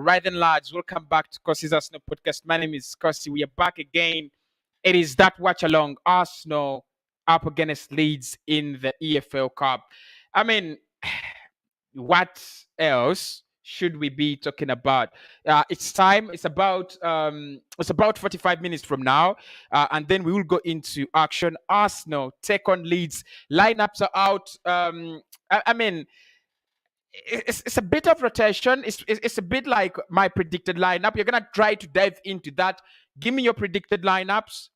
Right then, lads, welcome back to COSSY.Arsenal podcast. My name is Cossy. We are back again. It is that watch along Arsenal up against Leeds in the EFL Cup. I mean, what else should we be talking about? It's time. It's about 45 minutes from now, and then we will go into action. Arsenal take on Leeds. Lineups are out. I mean, it's a bit of rotation. It's a bit like my predicted lineup. You're gonna try to dive into that. Give me your predicted lineups.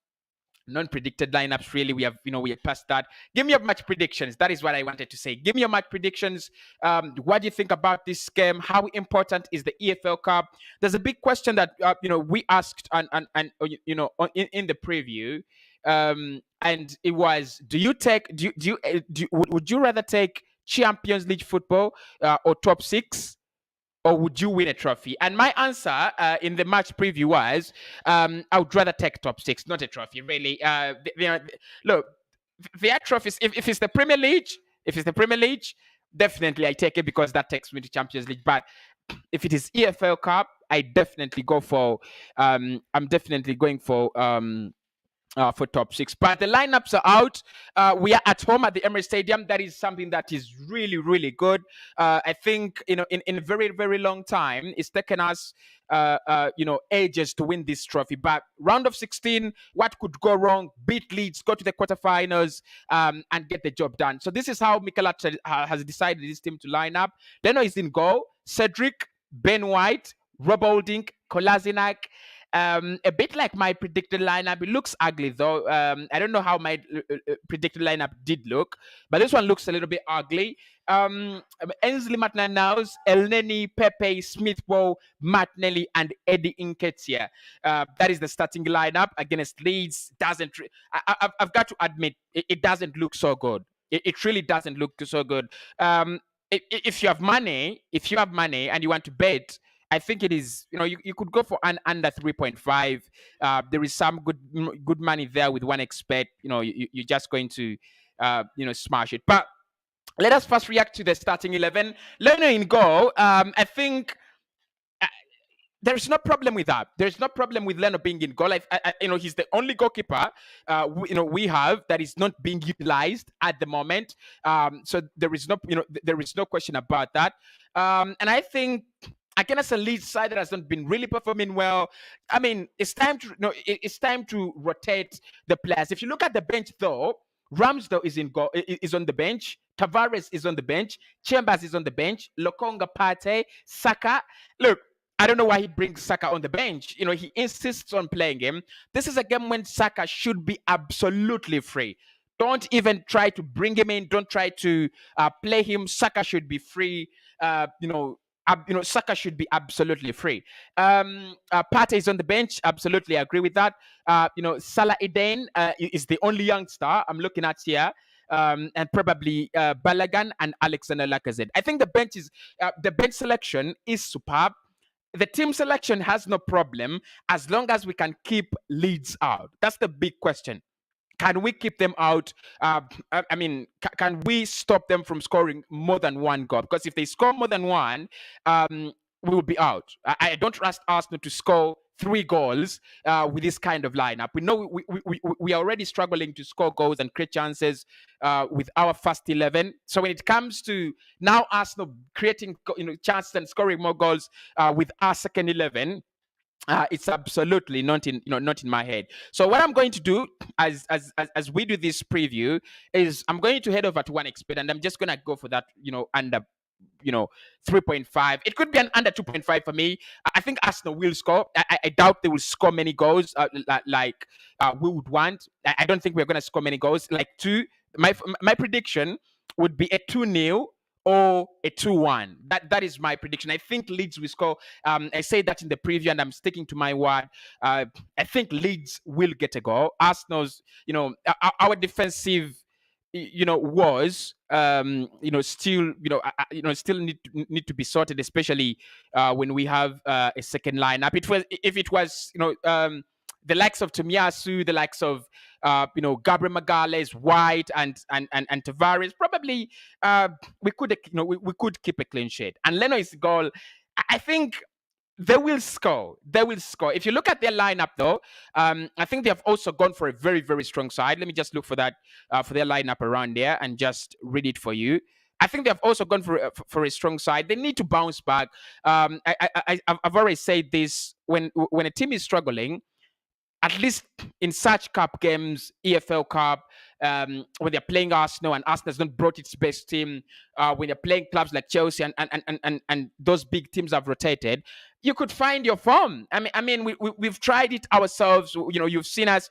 Non-predicted lineups, really. We have passed that. Give me your match predictions. That is what I wanted to say. Give me your match predictions. What do you think about this game? How important is the EFL Cup? There's a big question that we asked and in the preview, and it was: would you rather take Champions League football or top six, or would you win a trophy? And my answer in the match preview was, I would rather take top six, not a trophy, really. Look, there are trophies. If it's the Premier League, definitely I take it because that takes me to Champions League. But if it is EFL Cup, I definitely go for. I'm definitely going for top six. But the lineups are out. We are at home at the Emirates Stadium. That is something that is really, really good. I think in a very, very long time, it's taken us ages to win this trophy. But round of 16, what could go wrong? Beat Leeds, go to the quarterfinals, and get the job done. So this is how Mikel Arteta has decided his team to line up. Leno is in goal. Cedric, Ben White, Rob Holding, Kolasinac. A bit like my predicted lineup. It looks ugly though. I don't know how my predicted lineup did look, but this one looks a little bit ugly. Ainsley Maitland-Niles, Elneny, Pepe, Smith-Rowe, Martinelli, and Eddie Nketiah. That is the starting lineup against Leeds. I've got to admit, it doesn't look so good. It really doesn't look so good. If you have money and you want to bet, I think it is, you could go for an under 3.5. There is some good money there with 1xBet. You're just going to, smash it. But let us first react to the starting 11. Leno in goal. I think there's no problem with that. There's no problem with Leno being in goal. He's the only goalkeeper we have that is not being utilized at the moment. So there is no question about that. And I think against a Leeds side that has not been really performing well, I mean, it's time to rotate the players. If you look at the bench, though, Ramsdale is on the bench. Tavares is on the bench. Chambers is on the bench. Lokonga, Partey, Saka. Look, I don't know why he brings Saka on the bench. He insists on playing him. This is a game when Saka should be absolutely free. Don't even try to bring him in. Don't try to play him. Saka should be free. Saka should be absolutely free. Partey is on the bench. Absolutely agree with that. Salah Eden is the only youngster I'm looking at here. And probably Balogun and Alexander Lacazette. I think the bench selection is superb. The team selection has no problem as long as we can keep Leeds out. That's the big question. Can we keep them out? Can we stop them from scoring more than one goal? Because if they score more than one, we will be out. I don't trust Arsenal to score 3 goals with this kind of lineup. We know we are already struggling to score goals and create chances with our first 11. So when it comes to now Arsenal creating chances and scoring more goals with our second 11, it's absolutely not in my head. So what I'm going to do as we do this preview is I'm going to head over to 1xBet and I'm just gonna go for that under 3.5. It could be an under 2.5 for me. I think Arsenal will score. I doubt they will score many goals like we would want. I don't think we're gonna score many goals. Like 2. My prediction would be a 2-0 or a 2-1. That is my prediction. I think Leeds will score. I said that in the preview, and I'm sticking to my word. I think Leeds will get a goal. Arsenal's, our defensive, was, still, still need to be sorted, especially when we have a second lineup. If it was, the likes of Tomiyasu, the likes of Gabriel Magalhaes, White, and Tavares, probably we could keep a clean sheet. And Leno is goal. I think They will score. They will score. If you look at their lineup, though, I think they have also gone for a very, very strong side. Let me just look for that for their lineup around there and just read it for you. I think they have also gone for a strong side. They need to bounce back. I've already said this: when a team is struggling, at least in such cup games, EFL Cup, when they're playing Arsenal and Arsenal has not brought its best team, when they're playing clubs like Chelsea and those big teams have rotated, you could find your form. We've tried it ourselves. You know, you've seen us.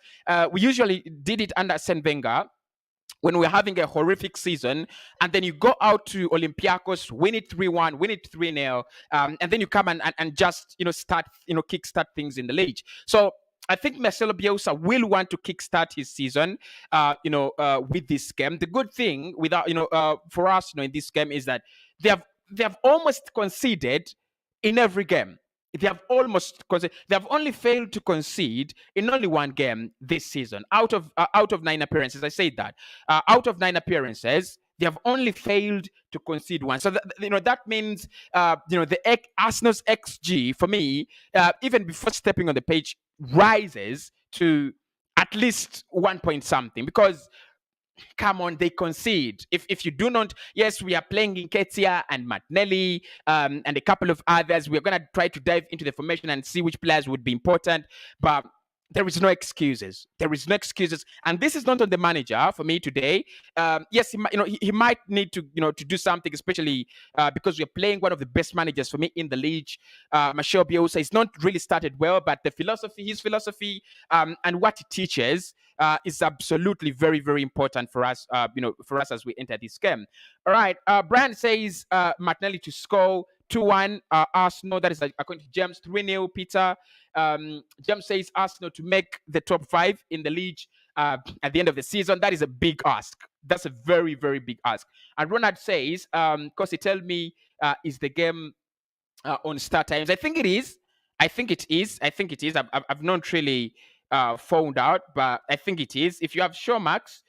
We usually did it under Arsene Wenger when we're having a horrific season, and then you go out to Olympiacos, win it 3-1, win it 3-0, and then you come and just, start, kickstart things in the league. So I think Marcelo Bielsa will want to kickstart his season, with this game. The good thing for us, in this game is that they have almost conceded in every game. They have almost conceded. They have only failed to concede in only one game this season. Out of 9 appearances, I said that. Out of 9 appearances, they have only failed to concede one. So that means Arsenal's XG for me, even before stepping on the page, rises to at least 1 point something, because come on, they concede. If you do not, yes, we are playing Nketiah and Martinelli, and a couple of others. We're going to try to dive into the formation and see which players would be important, but there is no excuses. There is no excuses, and this is not on the manager for me today. Yes, he might need to to do something, especially because we're playing one of the best managers for me in the league. Marcelo Bielsa is not really started well, but his philosophy, and what he teaches is absolutely very, very important for us. For us as we enter this game. All right. Brian says Martinelli to score 2-1. Arsenal. That is according to James. 3-0. Peter. James says Arsenal to make the top 5 in the league at the end of the season. That is a big ask. That's a very, very big ask. And Ronald says, "Cossy, tell me, is the game on start times?" I think it is. I think it is. I've not really found out, but I think it is. If you have Showmax,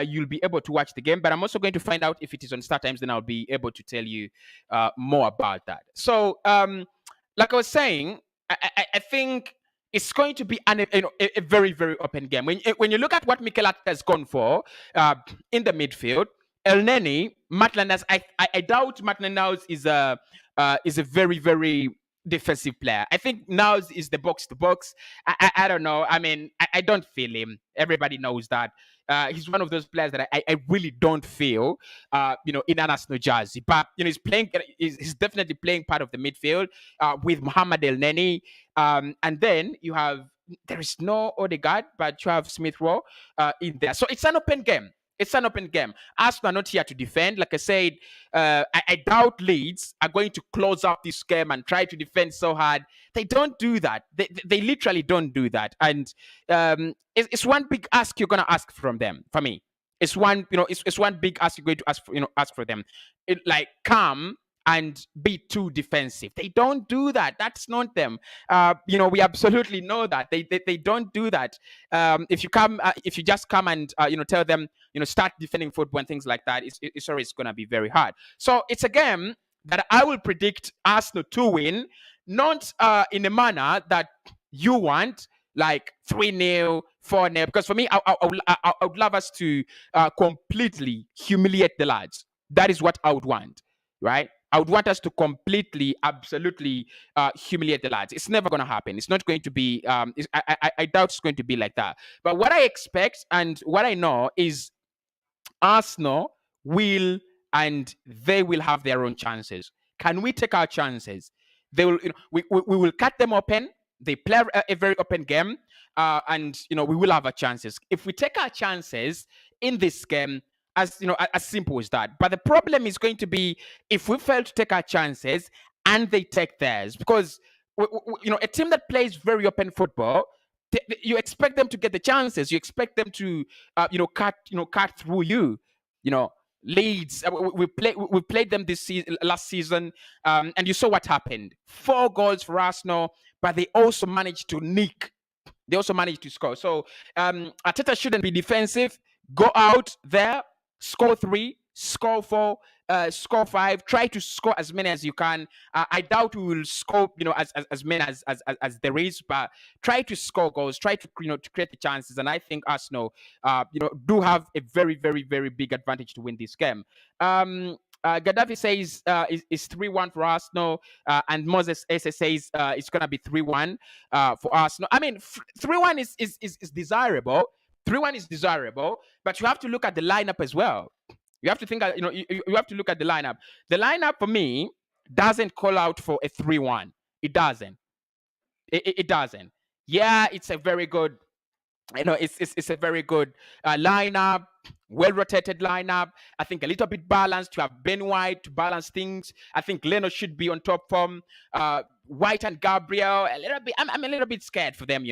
you'll be able to watch the game. But I'm also going to find out if it is on start times. Then I'll be able to tell you more about that. So, like I was saying, I think it's going to be a very, very open game. When you look at what Mikel Arteta has gone for in the midfield, El Neni, Maitland, I doubt Maitland now is a very, very defensive player. I think now is the box to box. I don't know. I don't feel him. Everybody knows that. He's one of those players that I really don't feel, in an Arsenal jersey. But he's playing. He's definitely playing part of the midfield with Mohamed El Neni, and then there is no Odegaard, but you have Smith Rowe in there. So it's an open game. It's an open game. Arsenal are not here to defend. Like I said, I doubt Leeds are going to close up this game and try to defend so hard. They don't do that. They literally don't do that. And it's one big ask you're going to ask from them. For me, it's one big ask you're going to ask for them. Come and be too defensive. They don't do that. That's not them. We absolutely know that they don't do that. If you just come and tell them start defending football and things like that, it's always going to be very hard. So it's a game that I will predict Arsenal to win, not in a manner that you want, like 3-0, 4-0. Because for me, I would love us to completely humiliate the lads. That is what I would want, right? I would want us to completely, absolutely humiliate the lads. It's never going to happen. It's not going to be, I doubt it's going to be like that. But what I expect and what I know is Arsenal will, and they will have their own chances. Can we take our chances? They will, we will cut them open. They play a very open game, and we will have our chances. If we take our chances in this game, as simple as that. But the problem is going to be if we fail to take our chances and they take theirs, because a team that plays very open football, you expect them to get the chances. You expect them to cut through you. Leeds, we played them last season, and you saw what happened. 4 goals for Arsenal, but they also managed to nick. They also managed to score. So Arteta shouldn't be defensive. Go out there, score 3, score 4, score 5. Try to score as many as you can. I doubt we will score, as many as there is, but try to score goals. Try to, to create the chances. And I think Arsenal, do have a very, very, very big advantage to win this game. Gaddafi says is 3-1 for Arsenal, and Moses SS says it's gonna be 3-1 for Arsenal. I mean, 3-1 is desirable. 3-1 is desirable, but you have to look at the lineup as well. You have to think, you have to look at the lineup. The lineup for me doesn't call out for a 3-1. It doesn't. It doesn't. Yeah, it's a very good, it's a very good lineup, well-rotated lineup. I think a little bit balanced. You have Ben White to balance things. I think Leno should be on top form. White and Gabriel, a little bit. I'm a little bit scared for them,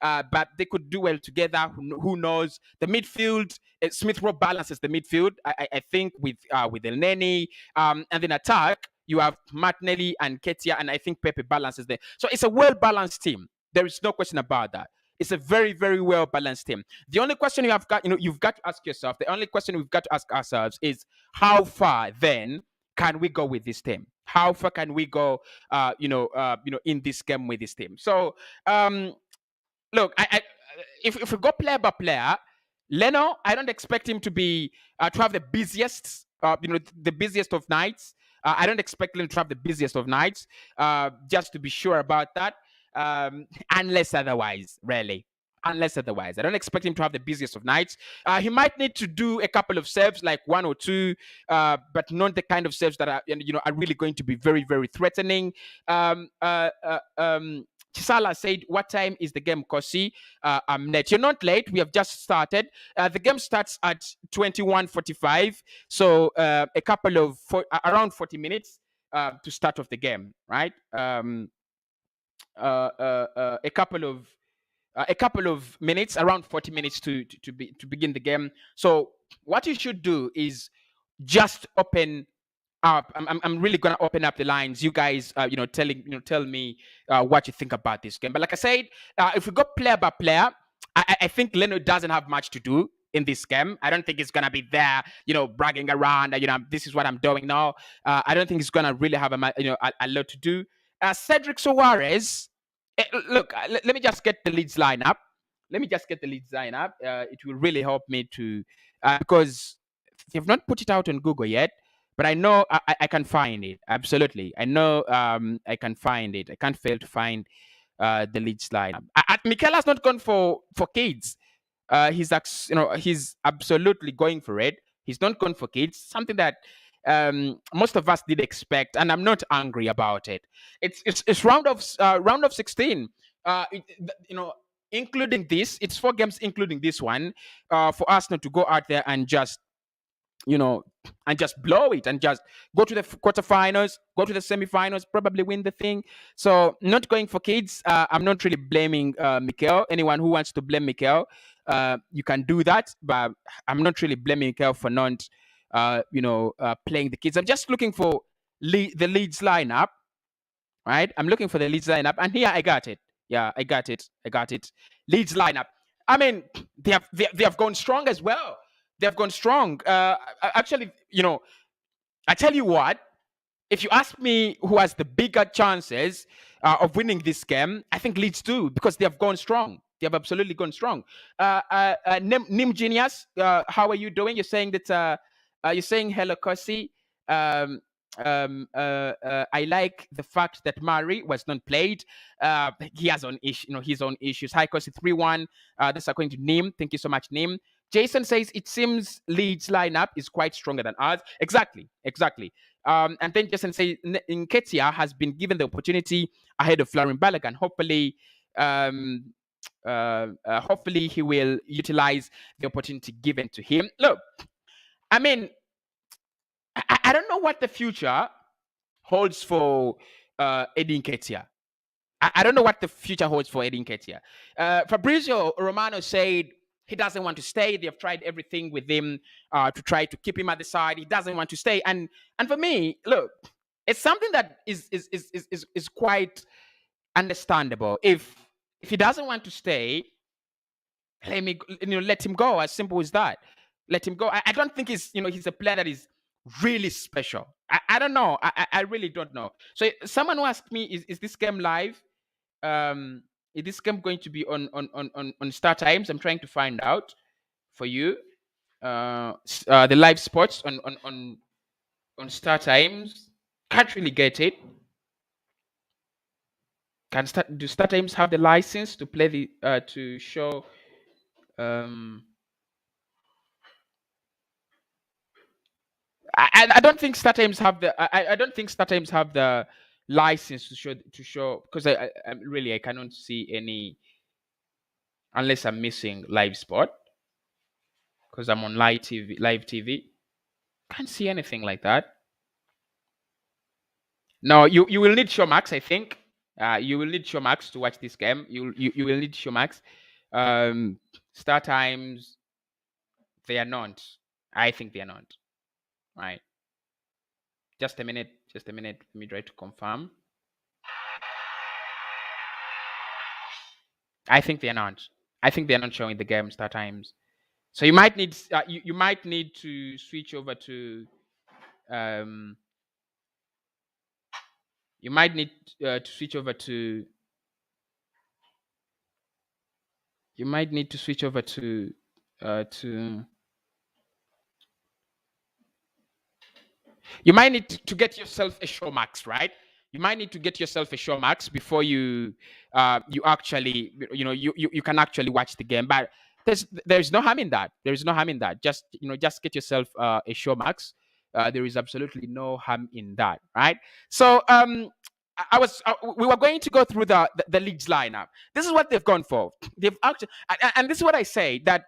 but they could do well together. Who knows? The midfield, Smith Rowe balances the midfield. I think with El Neni, and then attack. You have Martinelli and Ketia, and I think Pepe balances there. So it's a well-balanced team. There is no question about that. It's a very, very well-balanced team. The only question you've got to ask yourself, the only question we've got to ask ourselves is, how far then can we go with this team? How far can we go, in this game with this team? So, look, if we go player by player, Leno, I don't expect him to be to have the busiest, the busiest of nights. I don't expect him to have the busiest of nights. Just to be sure about that. Unless otherwise, really. Unless otherwise. I don't expect him to have the busiest of nights. He might need to do a couple of saves, like 1 or 2, but not the kind of saves that are, are really going to be very, very threatening. Chisala said, what time is the game, COSSY? I'm late. You're not late. We have just started. The game starts at 21:45. So a couple of, around 40 minutes to start off the game, right? A couple of minutes, around 40 minutes to begin the game. So what you should do is just open up. I'm really gonna open up the lines. You guys, tell me what you think about this game. But like I said, if we go player by player, I think Leno doesn't have much to do in this game. I don't think he's gonna be there, bragging around. This is what I'm doing now. I don't think he's gonna really have a lot to do. Cedric Soares, look, let me just get the Leeds lineup. It will really help me to, because they've not put it out on Google yet, but I know I can find it. Absolutely. I know I can find it. I can't fail to find the Leeds lineup. Mikel has not gone for kids. He's absolutely going for it. He's not gone for kids. Something that most of us did expect, and I'm not angry about it. It's round of 16. Including this, it's 4 games, including this one, for Arsenal to go out there and just, and just blow it, and just go to the quarterfinals, go to the semifinals, probably win the thing. So not going for kids. I'm not really blaming Mikel. Anyone who wants to blame Mikel, you can do that, but I'm not really blaming Mikel for not playing the kids. I'm just looking for the Leeds lineup, right? I'm looking for the Leeds lineup, and here I got it. Yeah, I got it. Leeds lineup. I mean, they have gone strong as well. They have gone strong. Actually, I tell you what, if you ask me who has the bigger chances of winning this game, I think Leeds do, because they have gone strong. They have absolutely gone strong. Nim Genius, how are you doing? You're saying that you're saying hello, COSSY. I like the fact that Murray was not played. He has his own issues. Hi, COSSY 3-1. That's according to Nim. Thank you so much, Nim. Jason says it seems Leeds lineup is quite stronger than ours. Exactly. And then Jason says Nketiah has been given the opportunity ahead of Florian Balogun. Hopefully he will utilize the opportunity given to him. Look, I mean, I don't know what the future holds for Eddie Nketiah. I don't know what the future holds for Eddie Nketiah. Fabrizio Romano said he doesn't want to stay. They have tried everything with him to try to keep him at the side. He doesn't want to stay. And for me, look, it's something that is quite understandable. If he doesn't want to stay, let him go. As simple as that. Let him go. I don't think he's a player that is really special. I don't know. I really don't know. So someone who asked me, is this game live? Is this game going to be on Star Times? I'm trying to find out for you. The live sports on Star Times. Can't really get it. Do Star Times have the license to play to show? I don't think Star Times have the. I don't think Star Times have the license to show because I cannot see any unless I'm missing live sport because I'm on live TV. Can't see anything like that. No, you will need Showmax, I think. You will need Showmax to watch this game. You will need Showmax. Star Times, they are not. I think they are not. Right. Just a minute. Just a minute. Let me try to confirm. I think they are not. I think they are not showing the game Star Times. So you might need you might need to switch over to you might need to switch over to you might need to switch over to you might need to get yourself a Showmax, right? You might need to get yourself a Showmax before you actually you can actually watch the game. But there's no harm in that. There is no harm in that. Just just get yourself a Showmax. There is absolutely no harm in that, right? So we were going to go through the Leeds lineup. This is what they've gone for. They've actually and this is what I say that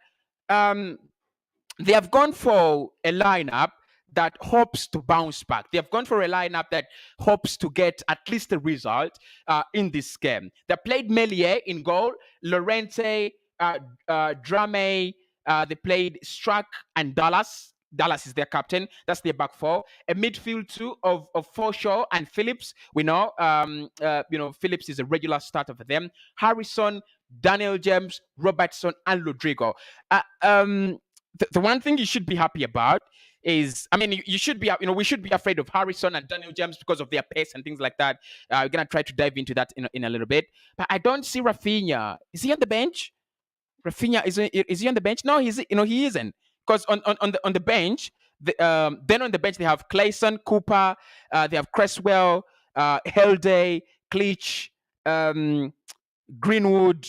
they have gone for a lineup that hopes to bounce back. They have gone for a lineup that hopes to get at least a result in this game. They played Melia in goal, Lorente, Drame. They played Struck and Dallas. Dallas is their captain. That's their back four. A midfield two of Forshaw and Phillips. We know, Phillips is a regular starter for them. Harrison, Daniel James, Robertson, and Rodrigo. The one thing you should be happy about is, you should be, we should be afraid of Harrison and Daniel James because of their pace and things like that. We're gonna try to dive into that in a little bit. But I don't see Rafinha. Is he on the bench? Rafinha is he on the bench? No, he isn't. Because on the bench, then on the bench they have Clayson, Cooper, they have Cresswell, Helday, Cleach, Greenwood,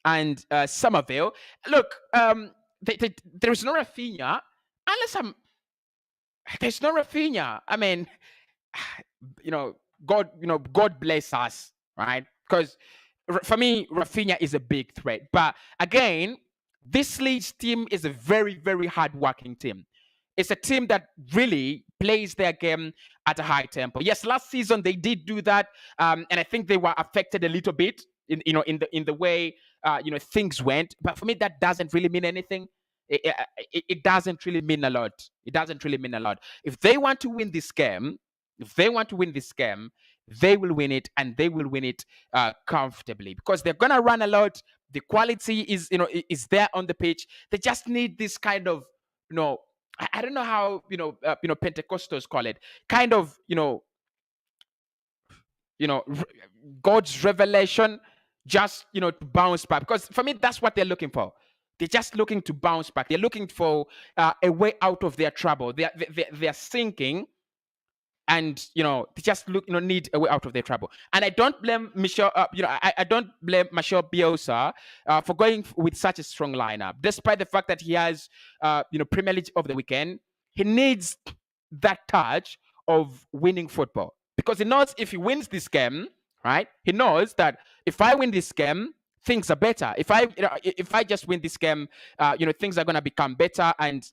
and Somerville. Look, there is no Rafinha unless there's no Rafinha. God bless us, right? Because for me, Rafinha is a big threat. But again, this Leeds team is a very, very hard-working team. It's a team that really plays their game at a high tempo. Yes, last season they did do that, and I think they were affected a little bit in the way things went. But for me, that doesn't really mean anything. It doesn't really mean a lot. It doesn't really mean a lot. If they want to win this game, they will win it, and they will win it comfortably because they're gonna run a lot. The quality is there on the pitch. They just need this kind of I don't know how Pentecostals call it, kind of God's revelation, just to bounce back. Because for me, that's what they're looking for. They're just looking to bounce back. They're looking for a way out of their trouble. They're sinking, and they just need a way out of their trouble. And I don't blame Michel. I don't blame Michel Bielsa for going with such a strong lineup, despite the fact that he has Premier League over the weekend. He needs that touch of winning football because he knows if he wins this game, right? He knows that if I win this game, things are better. If I just win this game, things are gonna become better, and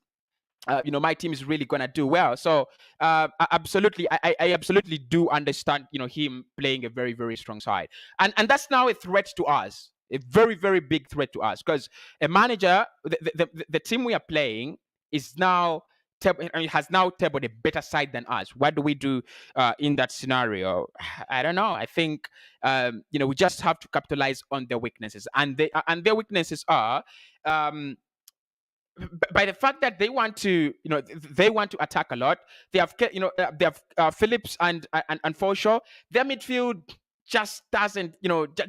my team is really gonna do well. So absolutely, I absolutely do understand him playing a very, very strong side, and that's now a threat to us, a very, very big threat to us, because a manager, the team we are playing is now has now tabled a better side than us. What do we do in that scenario? I don't know. I think we just have to capitalize on their weaknesses, and their weaknesses are by the fact that they want to, they want to attack a lot. They have, they have Phillips and Forshaw. Their midfield just doesn't,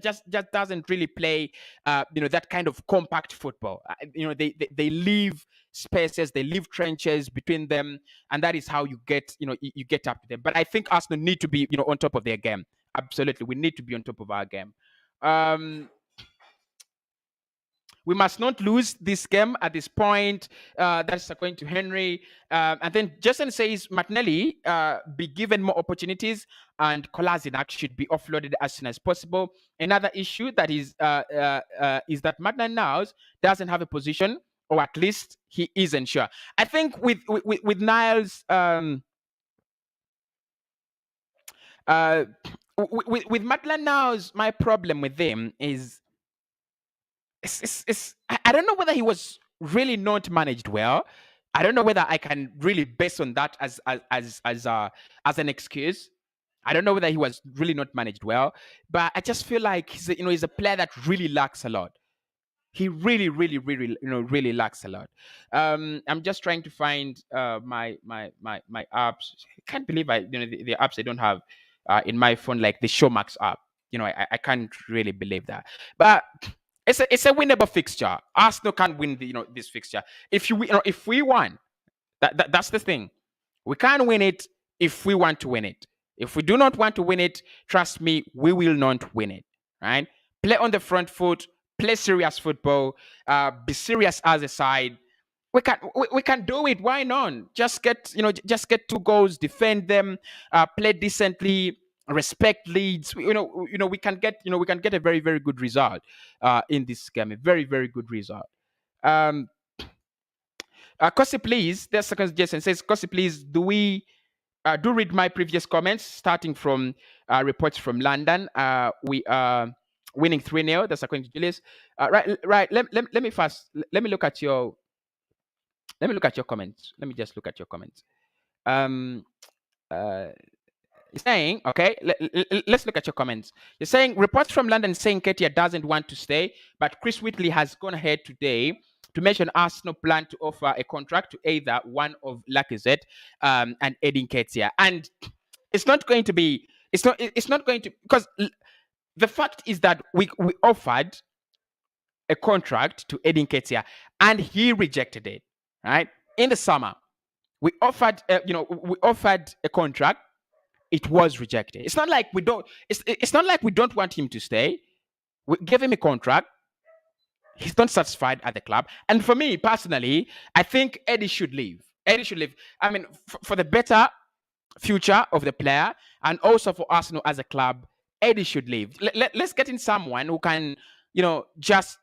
just doesn't really play, that kind of compact football. They leave spaces, they leave trenches between them, and that is how you get, you get up to them. But I think Arsenal need to be, on top of their game. Absolutely, we need to be on top of our game. We must not lose this game at this point. That's according to Henry. And then Jason says Martinelli be given more opportunities, and Kolasinac should be offloaded as soon as possible. Another issue that is that Maitland Niles doesn't have a position, or at least he isn't sure. I think with Niles, with Maitland Niles, my problem with him is, I don't know whether he was really not managed well. I don't know whether I can really base on that as an excuse. I don't know whether he was really not managed well, but I just feel like he's a player that really lacks a lot. He really, really, really, really lacks a lot. I'm just trying to find my apps. I can't believe the apps I don't have in my phone, like the Showmax app. I can't really believe that. But it's a winnable fixture. Arsenal can win this fixture. If we won, that's the thing. We can't win it if we want to win it. If we do not want to win it, trust me, we will not win it. Right? Play on the front foot. Play serious football. Be serious as a side. We can do it. Why not? Just get 2 goals, defend them, play decently, respect Leeds. We can get a very, very good result in this game. A very, very good result. Cossy, please. There's second suggestion. Says Cossy, please. Do read my previous comments, starting from reports from London. We are winning 3-0. That's according to Julius. Right. Let me first. Let me look at your comments. Let me just look at your comments. Saying, okay, let's look at your comments. You're saying reports from London saying Ketia doesn't want to stay, but Chris Whitley has gone ahead today to mention Arsenal plan to offer a contract to either one of Lacazette and Edin Ketia, and it's not going to be. It's not going to, because the fact is that we offered a contract to Edin Ketia and he rejected it. Right, in the summer, we offered a contract. It was rejected. It's not like we don't. It's not like we don't want him to stay. We gave him a contract. He's not satisfied at the club. And for me personally, I think Eddie should leave. Eddie should leave. I mean, for the better future of the player and also for Arsenal as a club, Eddie should leave. Let's get in someone who can, just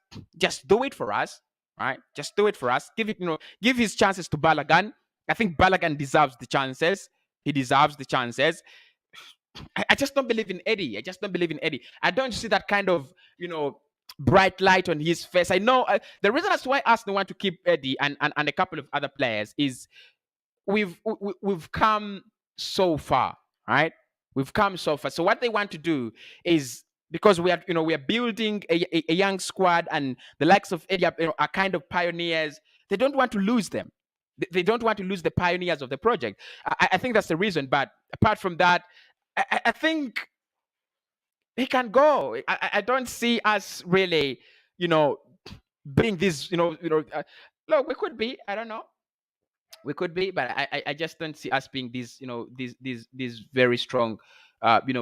do it for us. Right? Just do it for us. Give his chances to Balogun. I think Balogun deserves the chances. He deserves the chances. I just don't believe in Eddie. I don't see that kind of, bright light on his face. I know the reason as to why Arsenal want to keep Eddie and a couple of other players is we've come so far, right? We've come so far. So what they want to do is, because we are building a young squad, and the likes of Eddie are kind of pioneers. They don't want to lose them. They don't want to lose the pioneers of the project. I think that's the reason. But apart from that, I think he can go. I don't see us really, being this, look, we could be. I don't know. We could be, but I just don't see us being these, these very strong,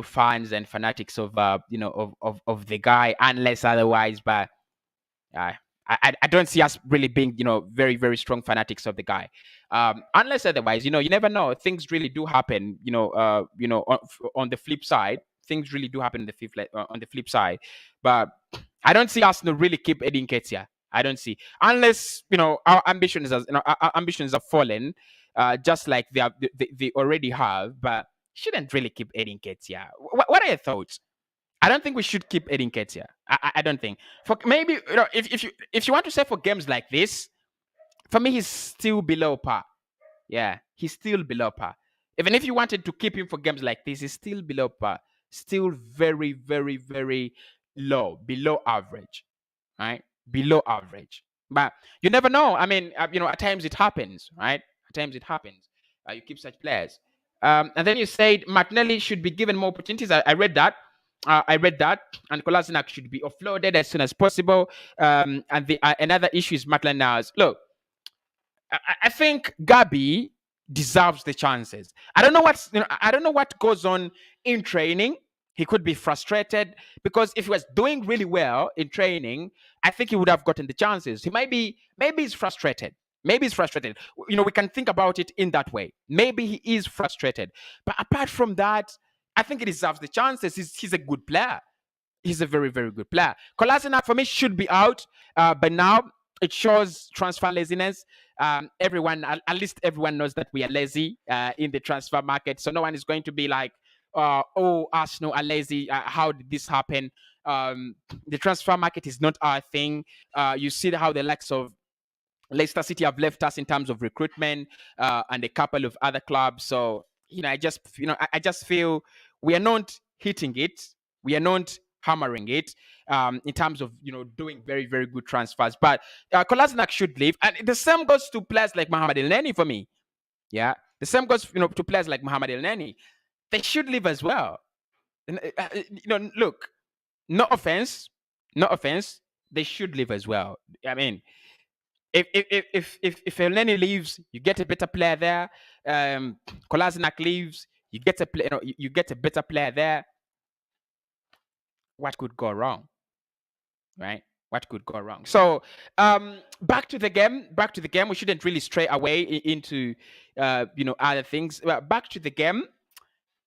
fans and fanatics of, of the guy, unless otherwise. But I don't see us really being, very, very strong fanatics of the guy, unless otherwise. You never know. Things really do happen. On the flip side, things really do happen on the flip side. But I don't see Arsenal really keep Edin Ketia. I don't see, unless our ambitions have fallen, just like they already have. But shouldn't really keep Edin Ketia. What are your thoughts? I don't think we should keep Edin Ketia. I don't think. For maybe, if you want to say for games like this, for me he's still below par. Yeah, he's still below par. Even if you wanted to keep him for games like this, he's still below par. Still very, very, very low, below average. Right? Below average. But you never know. I mean, at times it happens, right? At times it happens. You keep such players. And then you said Martinelli should be given more opportunities. I read that. I read that, and Kolasinac should be offloaded as soon as possible. And the another issue is Maitland-Niles. Look, I think Gabi deserves the chances. I don't know I don't know what goes on in training. He could be frustrated because if he was doing really well in training, I think he would have gotten the chances. Maybe he's frustrated. Maybe he's frustrated. We can think about it in that way. Maybe he is frustrated. But apart from that, I think he deserves the chances. He's a good player. He's a very, very good player. Kolasinac, for me, should be out. But now it shows transfer laziness. Everyone, at least everyone knows that we are lazy in the transfer market. So no one is going to be like, oh, Arsenal are lazy. How did this happen? The transfer market is not our thing. You see how the likes of Leicester City have left us in terms of recruitment, and a couple of other clubs. So I just feel we are not hitting it. We are not hammering it in terms of doing very, very good transfers. But Kolasinac should leave, and the same goes to players like Mohamed El Neni for me. Yeah, the same goes to players like Mohamed El Neni. They should leave as well. Look, no offense, they should leave as well. I mean, if El Neni leaves, you get a better player there. Kolasinac leaves, you get you get a better player there. What could go wrong, right? What could go wrong? So back to the game. We shouldn't really stray away into other things. Back to the game.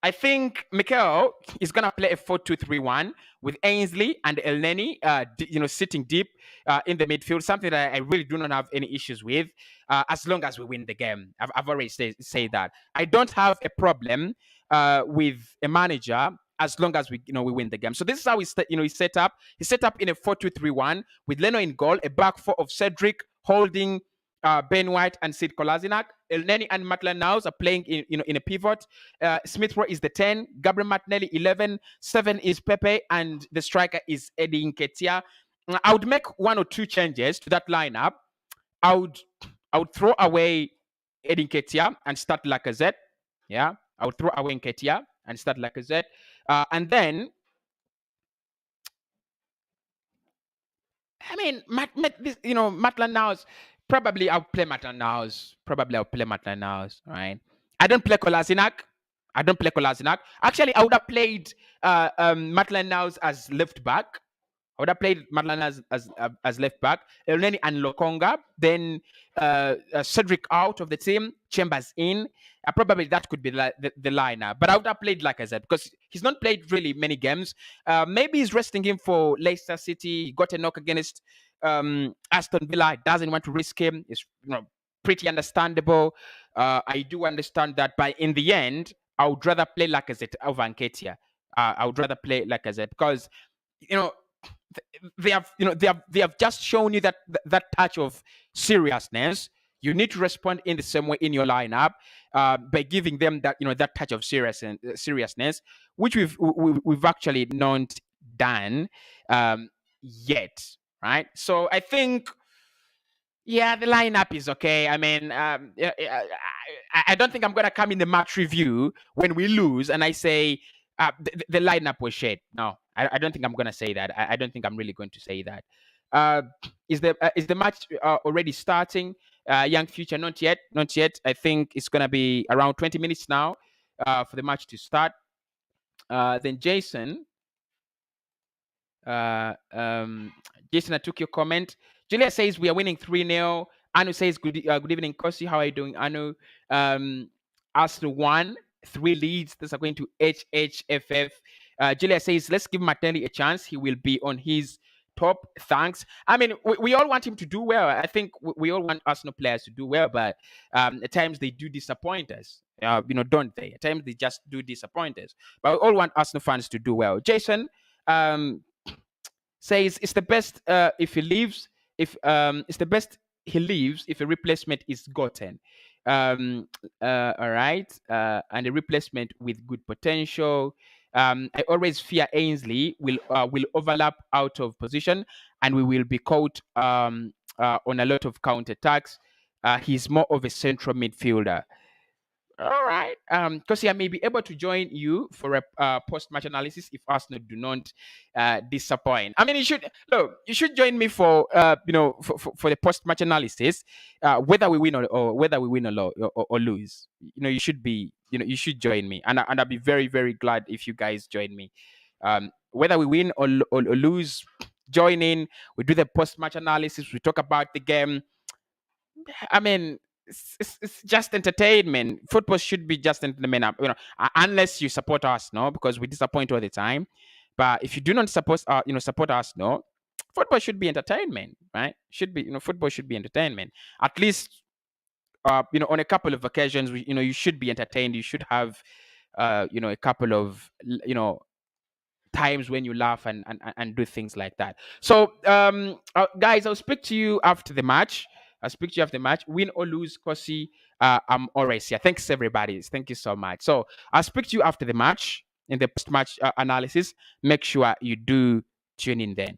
I think Mikel is going to play a 4-2-3-1 with Ainsley and El Neni, sitting deep in the midfield, something that I really do not have any issues with, as long as we win the game. I've already say that. I don't have a problem with a manager as long as we win the game. So this is how he set up. He set up in a 4-2-3-1 with Leno in goal, a back four of Cedric Holding, Ben White and Sid Kolasinac. El Neni and Maitland-Niles are playing in a pivot. Smith Rowe is the 10. Gabriel Martinelli 11. 7 is Pepe, and the striker is Eddie Nketiah. I would make one or two changes to that lineup. I would throw away Eddie Nketiah and start Lacazette. Yeah, I would throw away Nketiah and start Lacazette, and then. I mean, Maitland-Niles. Probably I'll play Maitland-Niles. Right? I don't play Kolasinac. Actually, I would have played Maitland-Niles as left back. I would have played Maitland as left back. El Neni and Lokonga. Then Cedric out of the team. Chambers in. Probably that could be the lineup. But I would have played Lacazette because he's not played really many games. Maybe he's resting him for Leicester City. He got a knock against Aston Villa. Doesn't want to risk him. It's pretty understandable. I do understand that. But in the end, I would rather play Lacazette over Nketiah. I would rather play Lacazette because they have just shown you that touch of seriousness. You need to respond in the same way in your lineup by giving them that touch of seriousness, which we've actually not done yet, right? So I think, yeah, the lineup is okay. I mean, I don't think I'm gonna come in the match review when we lose and I say the lineup was shit. No, I don't think I'm gonna say that. I don't think I'm really going to say that. Is the match already starting? Young Future, not yet. I think it's gonna be around 20 minutes now for the match to start. Then Jason, Jason, I took your comment. Julia says we are winning 3-0. Anu says good evening, COSSY. How are you doing, Anu? Arsenal 1, 3 Leeds. These are going to HHFF. Julia says let's give Martinelli a chance. He will be on his top. Thanks. I mean, we all want him to do well. I think we all want Arsenal players to do well, but at times they do disappoint us. Don't they? At times they just do disappoint us. But we all want Arsenal fans to do well. Jason says it's the best if he leaves. If it's the best he leaves if a replacement is gotten. All right, and a replacement with good potential. I always fear Ainsley will overlap out of position, and we will be caught on a lot of counter attacks. He's more of a central midfielder. All right. Because I may be able to join you for a post-match analysis if Arsenal do not disappoint. I mean, you should join me for for the post-match analysis, whether we win or lose. You should be you should join me, and I'll be very, very glad if you guys join me. Whether we win or lose, join in. We do the post-match analysis. We talk about the game. I mean, it's just entertainment. Football should be just entertainment, unless you support Arsenal, because we disappoint all the time. But if you do not support Arsenal, football should be entertainment, right? Football should be entertainment. At least, on a couple of occasions, you should be entertained. You should have, a couple of, times when you laugh and do things like that. So, guys, I'll speak to you after the match. Win or lose, COSSY, I'm always here. Thanks, everybody. Thank you so much. So I'll speak to you after the match in the post-match analysis. Make sure you do tune in then.